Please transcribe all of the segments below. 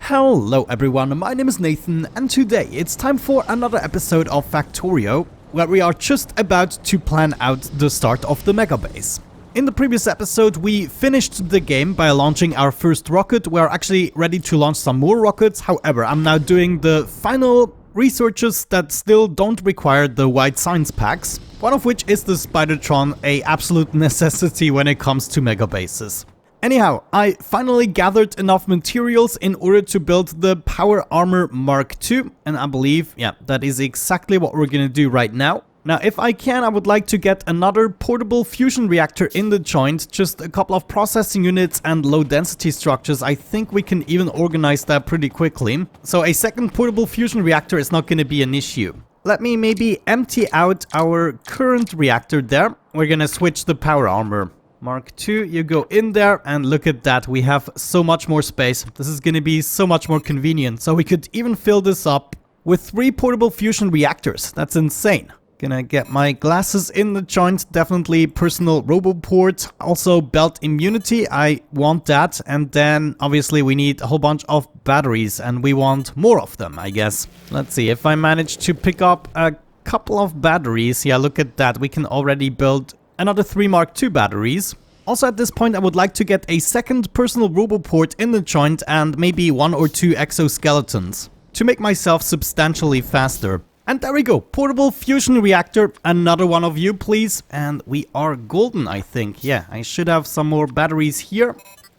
Hello everyone, my name is Nathan, and today it's time for another episode of Factorio, where we are just about to plan out the start of the mega base. In the previous episode we finished the game by launching our first rocket. We're actually ready to launch some more rockets, however I'm now doing the final researches that still don't require the white science packs, one of which is the Spidertron, a absolute necessity when it comes to mega bases. Anyhow, I finally gathered enough materials in order to build the Power Armor MkII, and I believe, that is exactly what we're gonna do right now. Now, if I can, I would like to get another portable fusion reactor in the joint, just a couple of processing units and low density structures. I think we can even organize that pretty quickly. So a second portable fusion reactor is not gonna be an issue. Let me maybe empty out our current reactor there. We're gonna switch the Power Armor MkII, you go in there and look at that, we have so much more space. This is gonna be so much more convenient. So we could even fill this up with 3 portable fusion reactors. That's insane. Gonna get my glasses in the joint, definitely personal roboport, also belt immunity, I want that. And then obviously we need a whole bunch of batteries and we want more of them, I guess. Let's see if I manage to pick up a couple of batteries. Yeah, look at that, we can already build another 3 Mark II batteries. Also at this point I would like to get a second personal roboport in the joint and maybe 1 or 2 exoskeletons to make myself substantially faster. And there we go, portable fusion reactor, another one of you please. And we are golden, I think. Yeah, I should have some more batteries here.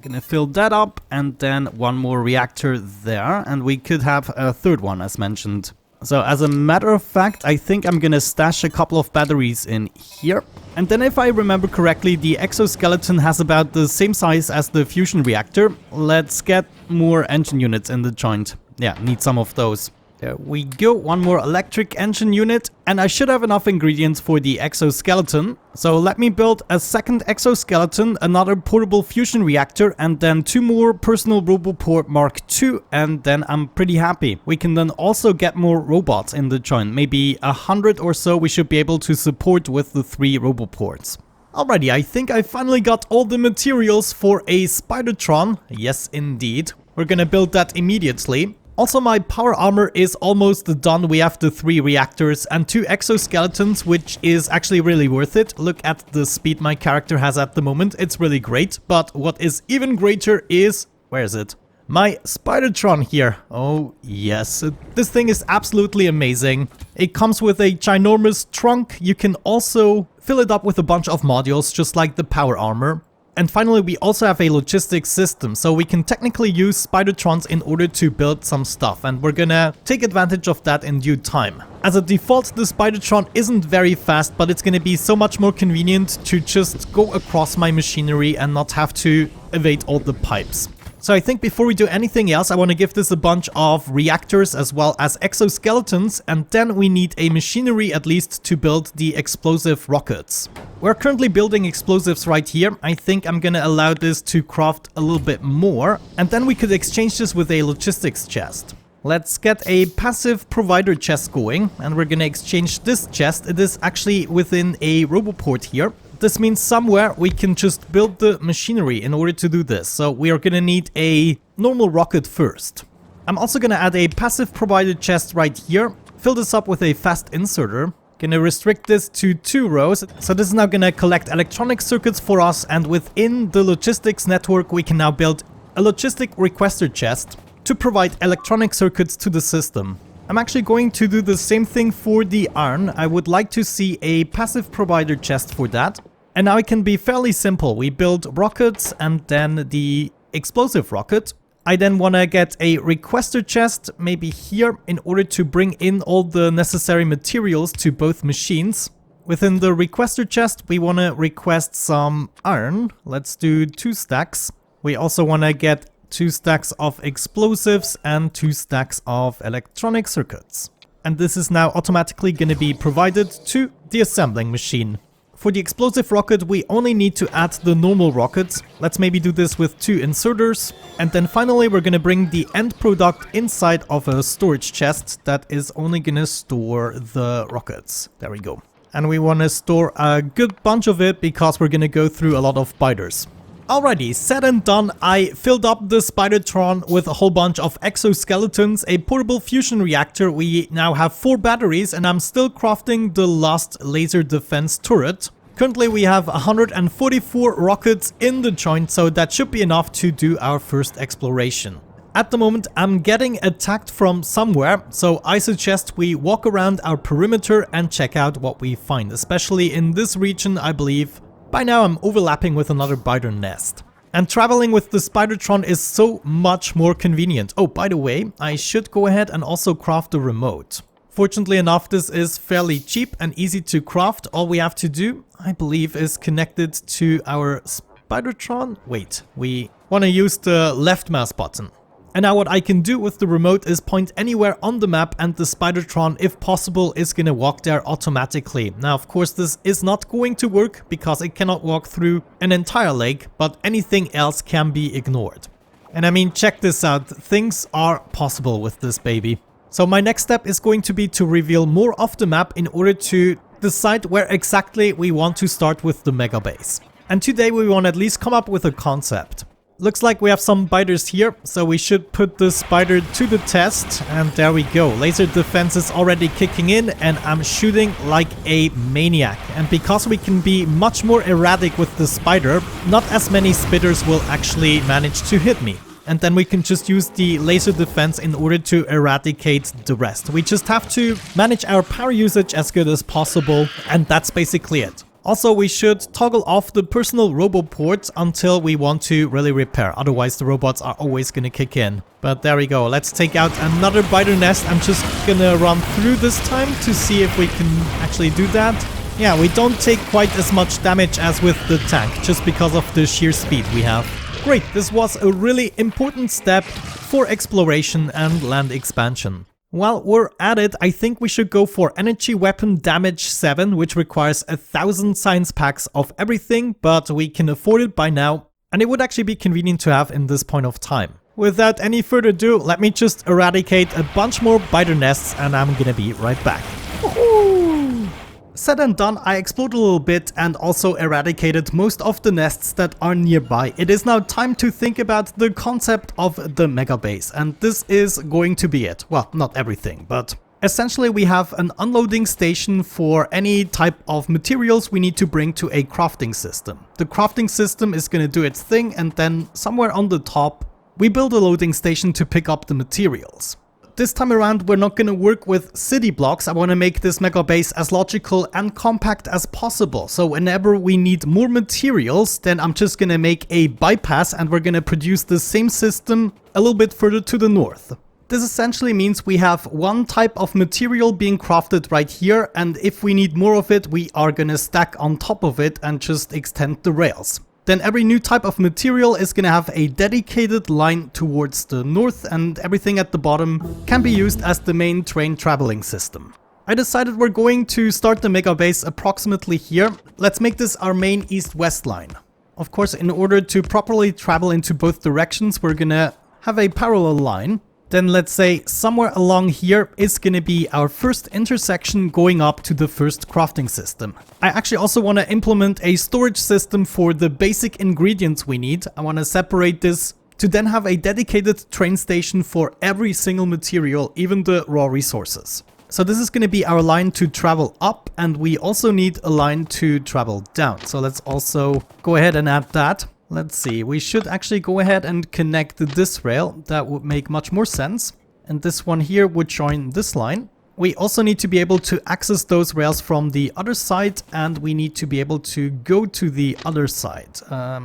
Gonna fill that up and then 1 more reactor there, and we could have a 3rd one as mentioned. So as a matter of fact, I think I'm gonna stash a couple of batteries in here. And then if I remember correctly, the exoskeleton has about the same size as the fusion reactor. Let's get more engine units in the joint. Yeah, need some of those. There we go, 1 more electric engine unit, and I should have enough ingredients for the exoskeleton. So let me build a second exoskeleton, another portable fusion reactor, and then 2 more personal roboport MkII, and then I'm pretty happy. We can then also get more robots in the joint, maybe 100 or so we should be able to support with the 3 roboports. Alrighty, I think I finally got all the materials for a Spidertron. Yes, indeed. We're gonna build that immediately. Also, my power armor is almost done. We have the 3 reactors and 2 exoskeletons, which is actually really worth it. Look at the speed my character has at the moment. It's really great. But what is even greater is... where is it? My Spidertron here. Oh, yes. This thing is absolutely amazing. It comes with a ginormous trunk. You can also fill it up with a bunch of modules, just like the power armor. And finally, we also have a logistics system, so we can technically use Spidertrons in order to build some stuff, and we're gonna take advantage of that in due time. As a default, the Spidertron isn't very fast, but it's gonna be so much more convenient to just go across my machinery and not have to evade all the pipes. So I think before we do anything else, I want to give this a bunch of reactors as well as exoskeletons, and then we need a machinery at least to build the explosive rockets. We're currently building explosives right here. I think I'm gonna allow this to craft a little bit more, and then we could exchange this with a logistics chest. Let's get a passive provider chest going, and we're gonna exchange this chest. It is actually within a roboport here. This means somewhere we can just build the machinery in order to do this. So we are gonna need a normal rocket first. I'm also gonna add a passive provider chest right here. Fill this up with a fast inserter. Gonna restrict this to 2 rows. So this is now gonna collect electronic circuits for us, and within the logistics network we can now build a logistic requester chest to provide electronic circuits to the system. I'm actually going to do the same thing for the iron. I would like to see a passive provider chest for that. And now it can be fairly simple. We build rockets and then the explosive rocket. I then want to get a requester chest, maybe here, in order to bring in all the necessary materials to both machines. Within the requester chest, we want to request some iron. Let's do 2 stacks. We also want to get 2 stacks of explosives and 2 stacks of electronic circuits. And this is now automatically going to be provided to the assembling machine. For the explosive rocket, we only need to add the normal rockets. Let's maybe do this with 2 inserters. And then finally, we're going to bring the end product inside of a storage chest that is only going to store the rockets. There we go. And we want to store a good bunch of it because we're going to go through a lot of spiders. Alrighty, said and done. I filled up the Spidertron with a whole bunch of exoskeletons, a portable fusion reactor. We now have 4 batteries, and I'm still crafting the last laser defense turret. Currently we have 144 rockets in the joint, so that should be enough to do our first exploration. At the moment I'm getting attacked from somewhere, so I suggest we walk around our perimeter and check out what we find, especially in this region. I believe by now I'm overlapping with another spider nest. And traveling with the Spidertron is so much more convenient. Oh, by the way, I should go ahead and also craft the remote. Fortunately enough, this is fairly cheap and easy to craft. All we have to do, I believe, is connect it to our Spidertron. Wait, we want to use the left mouse button. And now what I can do with the remote is point anywhere on the map, and the Spidertron, if possible, is gonna walk there automatically. Now, of course, this is not going to work because it cannot walk through an entire lake, but anything else can be ignored. And I mean, check this out. Things are possible with this baby. So my next step is going to be to reveal more of the map in order to decide where exactly we want to start with the mega base. And today we want to at least come up with a concept. Looks like we have some spiders here, so we should put the spider to the test, and there we go. Laser defense is already kicking in, and I'm shooting like a maniac. And because we can be much more erratic with the spider, not as many spitters will actually manage to hit me. And then we can just use the laser defense in order to eradicate the rest. We just have to manage our power usage as good as possible, and that's basically it. Also, we should toggle off the personal robot ports until we want to really repair. Otherwise, the robots are always gonna kick in. But there we go. Let's take out another spider nest. I'm just gonna run through this time to see if we can actually do that. Yeah, we don't take quite as much damage as with the tank, just because of the sheer speed we have. Great, this was a really important step for exploration and land expansion. While we're at it, I think we should go for energy weapon damage 7, which requires 1,000 science packs of everything, but we can afford it by now, and it would actually be convenient to have in this point of time. Without any further ado, let me just eradicate a bunch more spider nests, and I'm gonna be right back. Woohoo! Said and done, I explored a little bit and also eradicated most of the nests that are nearby. It is now time to think about the concept of the mega base, and this is going to be it. Well, not everything, but essentially we have an unloading station for any type of materials we need to bring to a crafting system. The crafting system is going to do its thing, and then somewhere on the top we build a loading station to pick up the materials. This time around we're not going to work with city blocks. I want to make this mega base as logical and compact as possible. So whenever we need more materials, then I'm just going to make a bypass and we're going to produce the same system a little bit further to the north. This essentially means we have one type of material being crafted right here, and if we need more of it, we are going to stack on top of it and just extend the rails. Then every new type of material is going to have a dedicated line towards the north, and everything at the bottom can be used as the main train traveling system. I decided we're going to start the mega base approximately here. Let's make this our main east-west line. Of course, in order to properly travel into both directions, we're going to have a parallel line. Then let's say somewhere along here is going to be our first intersection going up to the first crafting system. I actually also want to implement a storage system for the basic ingredients we need. I want to separate this to then have a dedicated train station for every single material, even the raw resources. So this is going to be our line to travel up, and we also need a line to travel down. So let's also go ahead and add that. Let's see, we should actually go ahead and connect this rail. That would make much more sense. And this one here would join this line. We also need to be able to access those rails from the other side, and we need to be able to go to the other side.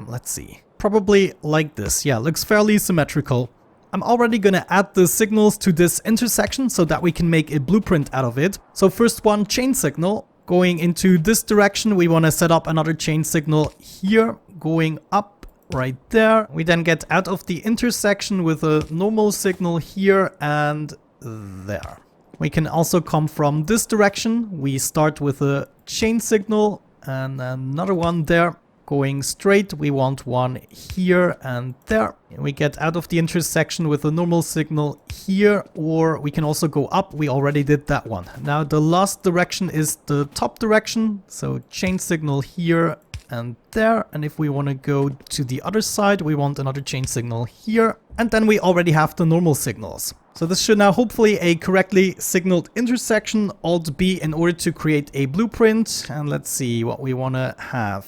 Let's see. Probably like this. Yeah, looks fairly symmetrical. I'm already gonna add the signals to this intersection so that we can make a blueprint out of it. So first one, chain signal. Going into this direction, we want to set up another chain signal here, going up right there. We then get out of the intersection with a normal signal here and there. We can also come from this direction. We start with a chain signal and another one there. Going straight, we want one here and there. We get out of the intersection with a normal signal here, or we can also go up. We already did that one. Now the last direction is the top direction. So chain signal here and there. And if we want to go to the other side, we want another change signal here. And then we already have the normal signals. So this should now hopefully a correctly signaled intersection, Alt B in order to create a blueprint. And let's see what we want to have.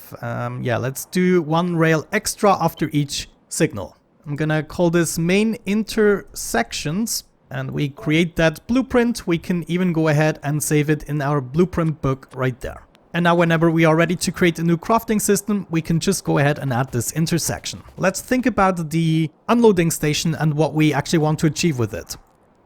Yeah, let's do one rail extra after each signal. I'm gonna call this main intersections, and we create that blueprint. We can even go ahead and save it in our blueprint book right there. And now whenever we are ready to create a new crafting system, we can just go ahead and add this intersection. Let's think about the unloading station and what we actually want to achieve with it.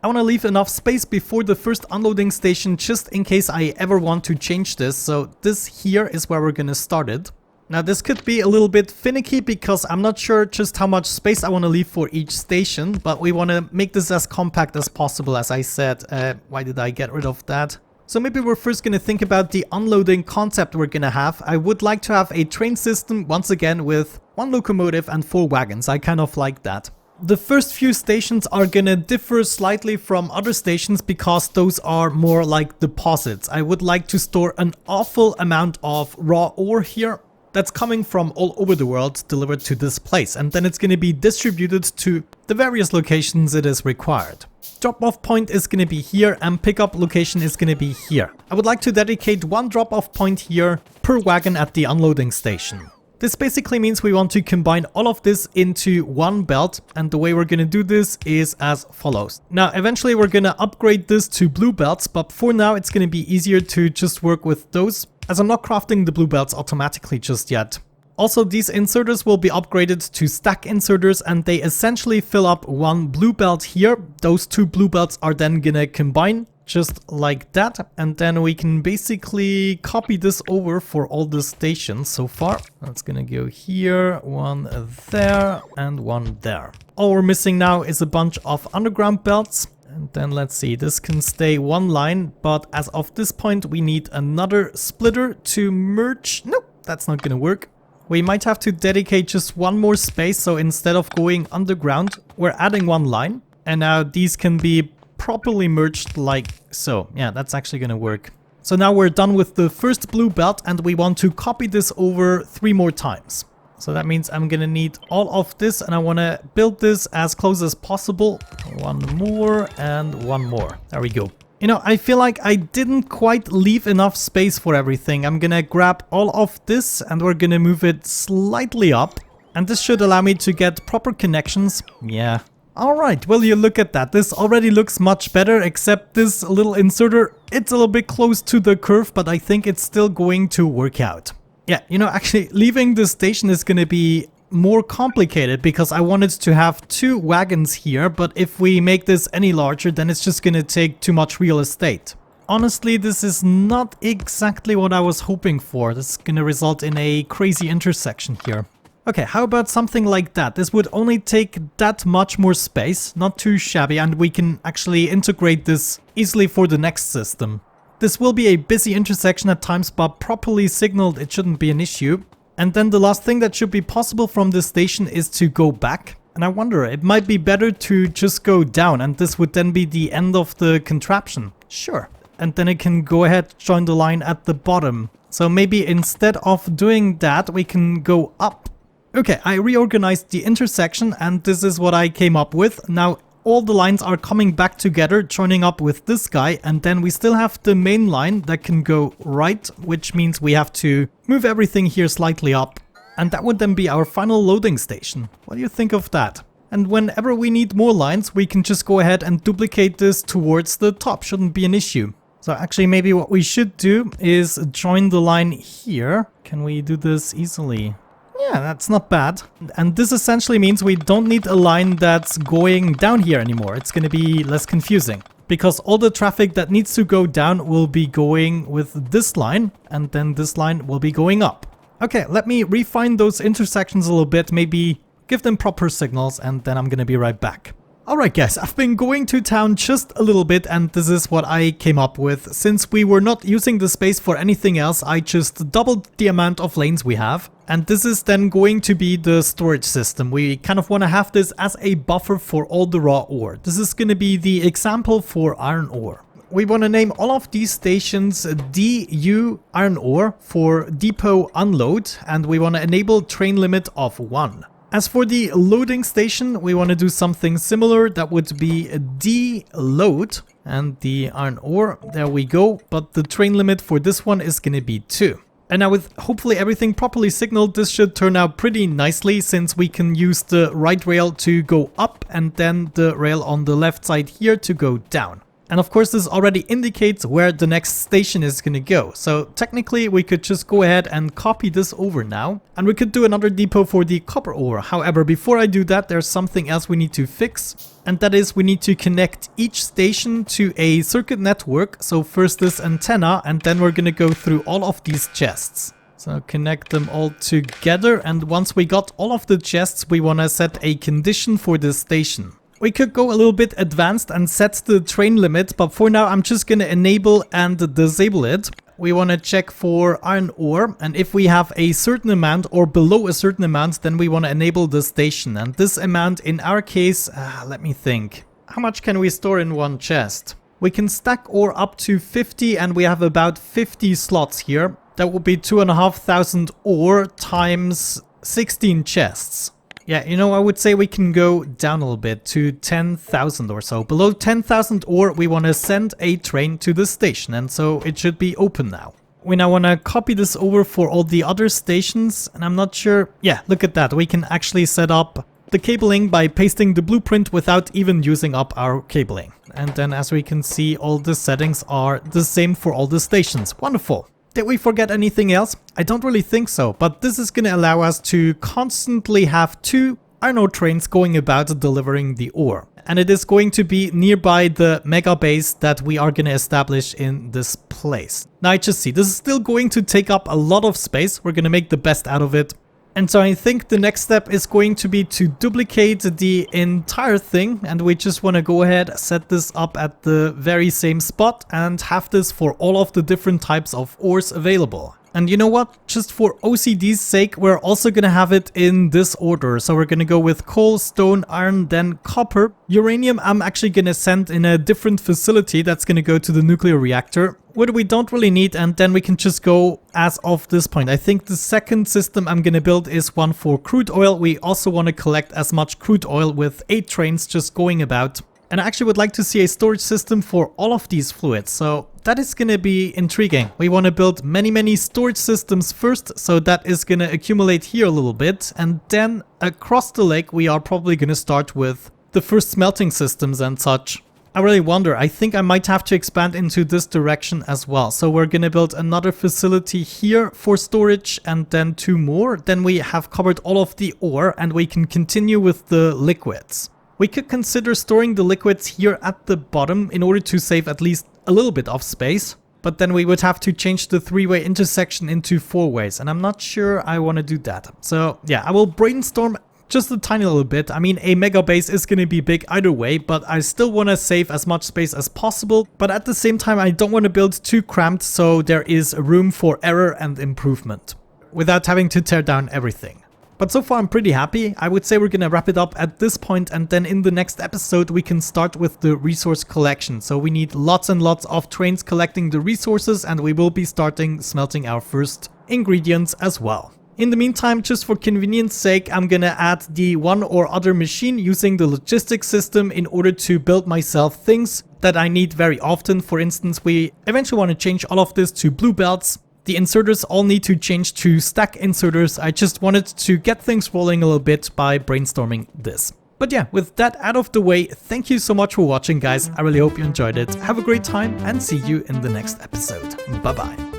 I want to leave enough space before the first unloading station just in case I ever want to change this. So this here is where we're going to start it. Now this could be a little bit finicky because I'm not sure just how much space I want to leave for each station, but we want to make this as compact as possible, as I said. Why did I get rid of that? So maybe we're first going to think about the unloading concept we're going to have. I would like to have a train system once again with 1 locomotive and 4 wagons. I kind of like that. The first few stations are going to differ slightly from other stations because those are more like deposits. I would like to store an awful amount of raw ore here that's coming from all over the world delivered to this place, and then it's going to be distributed to the various locations it is required. Drop-off point is going to be here and pickup location is going to be here. I would like to dedicate 1 drop-off point here per wagon at the unloading station. This basically means we want to combine all of this into one belt, and the way we're going to do this is as follows. Now eventually we're going to upgrade this to blue belts, but for now it's going to be easier to just work with those, as I'm not crafting the blue belts automatically just yet. Also, these inserters will be upgraded to stack inserters, and they essentially fill up 1 blue belt here. Those 2 blue belts are then gonna combine just like that, and then we can basically copy this over for all the stations so far. That's gonna go here, 1 there, and 1 there. All we're missing now is a bunch of underground belts. And then let's see, this can stay 1 line, but as of this point we need another splitter to merge. Nope, that's not gonna work. We might have to dedicate just 1 more space, so instead of going underground, we're adding 1 line. And now these can be properly merged like so. Yeah, that's actually gonna work. So now we're done with the first blue belt, and we want to copy this over 3 more times. So that means I'm gonna need all of this, and I wanna build this as close as possible. 1 more and 1 more. There we go. You know, I feel like I didn't quite leave enough space for everything. I'm gonna grab all of this and we're gonna move it slightly up. And this should allow me to get proper connections. Yeah. Alright, well, you look at that. This already looks much better, except this little inserter, it's a little bit close to the curve, but I think it's still going to work out. Yeah, you know, actually leaving the station is gonna be more complicated because I wanted to have 2 wagons here, but if we make this any larger, then it's just gonna take too much real estate. Honestly, this is not exactly what I was hoping for. This is gonna result in a crazy intersection here. Okay, how about something like that? This would only take that much more space, not too shabby, and we can actually integrate this easily for the next system. This will be a busy intersection at times, but properly signaled it shouldn't be an issue. And then the last thing that should be possible from this station is to go back. And I wonder, it might be better to just go down, and this would then be the end of the contraption. Sure. And then it can go ahead, join the line at the bottom. So maybe instead of doing that, we can go up. Okay, I reorganized the intersection, and this is what I came up with. Now, all the lines are coming back together, joining up with this guy, and then we still have the main line that can go right, which means we have to move everything here slightly up. And that would then be our final loading station. What do you think of that? And whenever we need more lines, we can just go ahead and duplicate this towards the top. Shouldn't be an issue. So actually maybe what we should do is join the line here. Can we do this easily? Yeah, that's not bad. And this essentially means we don't need a line that's going down here anymore. It's going to be less confusing, because all the traffic that needs to go down will be going with this line, and then this line will be going up. Okay, let me refine those intersections a little bit, maybe give them proper signals, and then I'm going to be right back. Alright guys, I've been going to town just a little bit, and this is what I came up with. Since we were not using the space for anything else, I just doubled the amount of lanes we have. And this is then going to be the storage system. We kind of want to have this as a buffer for all the raw ore. This is going to be the example for iron ore. we want to name all of these stations DU iron ore for depot unload, and we want to enable train limit of 1. As for the loading station, we want to do something similar. That would be deload and the iron ore. There we go. But the train limit for this one is going to be 2. And now with hopefully everything properly signaled, this should turn out pretty nicely, since we can use the right rail to go up and then the rail on the left side here to go down. And of course this already indicates where the next station is going to go. So technically we could just go ahead and copy this over now. And we could do another depot for the copper ore. However, before I do that, there's something else we need to fix. And that is, we need to connect each station to a circuit network. So first this antenna, and then we're going to go through all of these chests. So connect them all together. And once we got all of the chests, we want to set a condition for this station. We could go a little bit advanced and set the train limit, but for now I'm just going to enable and disable it. We want to check for iron ore, and if we have a certain amount or below a certain amount, then we want to enable the station. And this amount in our case, let me think. How much can we store in one chest? We can stack ore up to 50, and we have about 50 slots here. That would be 2,500 ore times 16 chests. Yeah, you know, I would say we can go down a little bit to 10,000 or so. Below 10,000 ore, we want to send a train to the station, and so it should be open now. We now want to copy this over for all the other stations, and I'm not sure. Yeah, look at that. We can actually set up the cabling by pasting the blueprint without even using up our cabling. And then as we can see, all the settings are the same for all the stations. Wonderful. Did we forget anything else? I don't really think so, but this is going to allow us to constantly have 2 iron ore trains going about delivering the ore. And it is going to be nearby the mega base that we are going to establish in this place. Now I just see, this is still going to take up a lot of space. We're going to make the best out of it. And so I think the next step is going to be to duplicate the entire thing, and we just want to go ahead, set this up at the very same spot and have this for all of the different types of ores available. And you know what? Just for OCD's sake, we're also going to have it in this order. So we're going to go with coal, stone, iron, then copper. Uranium I'm actually going to send in a different facility that's going to go to the nuclear reactor. Wood we don't really need, and then we can just go as of this point. I think the second system I'm going to build is one for crude oil. We also want to collect as much crude oil with 8 trains just going about. And I actually would like to see a storage system for all of these fluids, so that is going to be intriguing. We want to build many storage systems first, so that is going to accumulate here a little bit. And then across the lake we are probably going to start with the first smelting systems and such. I really wonder, I think I might have to expand into this direction as well. So we're going to build another facility here for storage and then 2 more. Then we have covered all of the ore and we can continue with the liquids. We could consider storing the liquids here at the bottom in order to save at least a little bit of space. But then we would have to change the 3-way intersection into 4 ways. And I'm not sure I want to do that. So yeah, I will brainstorm just a tiny little bit. I mean, a mega base is going to be big either way, but I still want to save as much space as possible. But at the same time, I don't want to build too cramped, so there is room for error and improvement without having to tear down everything. But so far I'm pretty happy. I would say we're gonna wrap it up at this point, and then in the next episode we can start with the resource collection. So we need lots and lots of trains collecting the resources, and we will be starting smelting our first ingredients as well. In the meantime, just for convenience sake, I'm gonna add the one or other machine using the logistic system in order to build myself things that I need very often. For instance, we eventually want to change all of this to blue belts. The inserters all need to change to stack inserters. I just wanted to get things rolling a little bit by brainstorming this. But yeah, with that out of the way, thank you so much for watching, guys. I really hope you enjoyed it. Have a great time and see you in the next episode. Bye bye.